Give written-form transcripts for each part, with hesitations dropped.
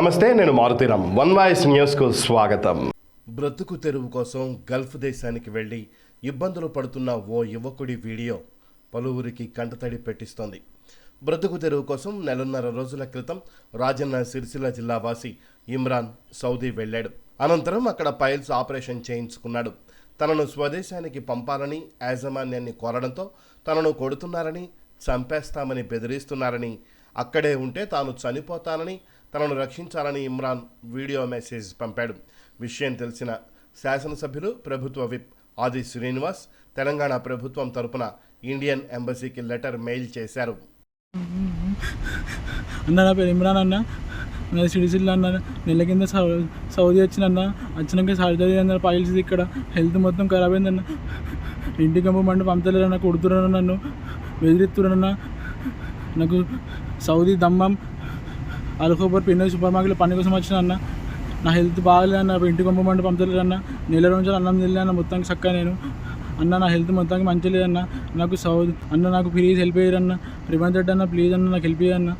నమస్తే, నేను Maruthi Ram. One voice న్యూస్కు స్వాగతం. బ్రతుకు తెరువు కోసం గల్ఫ్ దేశానికి వెళ్ళి ఇబ్బందులు పడుతున్న ఓ యువకుడి వీడియో పలువురికి కంటతడి పెట్టిస్తోంది. బ్రతుకు తెరువు కోసం నెలన్నర రోజుల క్రితం రాజన్న సిరిసిల్ల జిల్లా వాసి ఇమ్రాన్ సౌదీ వెళ్ళాడు. అనంతరం అక్కడ పైల్స్ ఆపరేషన్ చేయించుకున్నాడు. తనను స్వదేశానికి పంపాలని యాజమాన్యాన్ని కోరడంతో తనను కొడుతున్నారని, చంపేస్తామని బెదిరిస్తున్నారని, అక్కడే ఉంటే తాను చనిపోతానని, తనను రక్షించాలని ఇమ్రాన్ వీడియో మెసేజ్ పంపాడు. విషయం తెలిసిన శాసనసభ్యులు, ప్రభుత్వ విప్ ఆది శ్రీనివాస్ తెలంగాణ ప్రభుత్వం తరపున ఇండియన్ ఎంబసీకి లెటర్ మెయిల్ చేశారు. అన్న, నా పేరు ఇమ్రాన్ అన్న, నాది సిరిసిల్ల అన్న. నెల కింద సౌదీ వచ్చినాక సర్జరీ అన్న, పైల్స్ ఇక్కడ హెల్త్ మొత్తం ఖరాబ్ అయిందన్న. ఇంటికి పంపమంటే పంపలేరన్న, కొడుతున్నారన్న, నన్ను బెదిరిస్తున్నారన్న. నాకు సౌదీ దమ్మం అల్ఖోబర్ పిన్నై సూపర్ మార్కెట్లో పని కోసం వచ్చిన అన్న. నా హెల్త్ బాగాలేదన్న, ఇంటికి పంపమంటే పంపలేరన్న. నెల రోజులు అన్నం తినలేదన్న, మొత్తానికి చక్కగా నేను అన్న. నా హెల్త్ మొత్తానికి మంచిగా లేదన్న. నాకు సౌదీ అన్న, నాకు ప్లీజ్ హెల్ప్ చేయరన్న. రిమాండ్ రెడ్డి అన్న, ప్లీజ్ అన్న, నాకు హెల్ప్ చేయన్న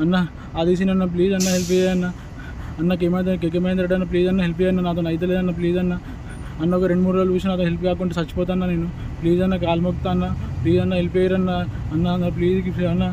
అన్న. ఆదేశం అన్న, ప్లీజ్ అన్న, హెల్ప్ చేయన్న అన్న. కేకేమేంద్ర రెడ్డి అన్న, ప్లీజ్ అన్న, హెల్ప్ చేయన్న. నాతో అయితే లేదన్న, ప్లీజ్ అన్న. అన్న, ఒక 2-3 రోజులు చూసి నాతో హెల్ప్ కాకుండా చచ్చిపోతాను నేను. ప్లీజ్ అన్న, కాలు మొక్కుతా అన్న, ప్లీజ్ అన్న, హెల్ప్ చేయరన్న అన్న. ప్లీజ్ అన్న.